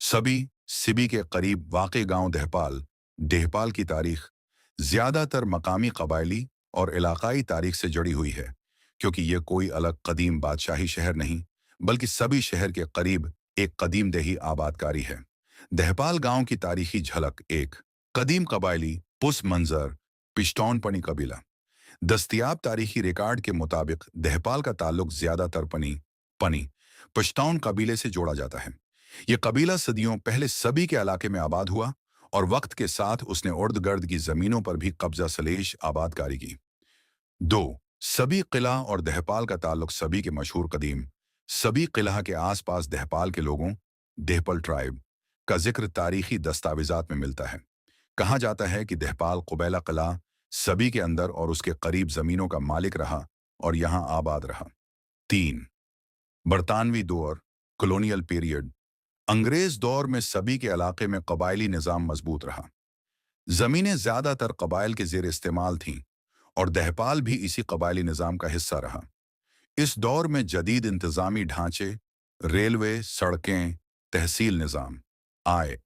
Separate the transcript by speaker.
Speaker 1: सभी सिबी के करीब वाक़ गांव देहपाल देहपाल की तारीख ज़्यादातर मकामी कबायली और इलाकाई तारीख से जुड़ी हुई है, क्योंकि ये कोई अलग कदीम बादशाही शहर नहीं, बल्कि सभी शहर के करीब एक कदीम देही आबादकारी है। देहपाल गांव की तारीखी झलक एक कदीम कबायली पुस मंजर पिश्तौन पनी कबीला। दस्तयाब तारीखी रिकॉर्ड के मुताबिक देहपाल का ताल्लुक ज़्यादातर पनी पनी पश्तौन कबीले से जोड़ा जाता है। ये कबीला सदियों पहले सभी के इलाके में आबाद हुआ और वक्त के साथ उसने उर्द गर्द की जमीनों पर भी कब्जा सलेश आबादकारी की। दो सभी किला और देहपाल का ताल्लुक सभी के मशहूर कदीम सभी किला के आसपास देहपाल के लोगों देहपल ट्राइब का जिक्र तारीखी दस्तावेजात में मिलता है। कहा जाता है कि देहपाल कुबैला किला सभी के अंदर और उसके करीब जमीनों का मालिक रहा और यहां आबाद रहा। तीन बरतानवी दौर कॉलोनियल पीरियड। अंग्रेज दौर में सभी के इलाके में कबायली निज़ाम मजबूत रहा। ज़मीनें ज़्यादातर कबाइल के ज़ेर इस्तेमाल थीं और देहपाल भी इसी कबायली निज़ाम का हिस्सा रहा। इस दौर में जदीद इंतज़ामी ढांचे, रेलवे, सड़कें, तहसील निज़ाम आए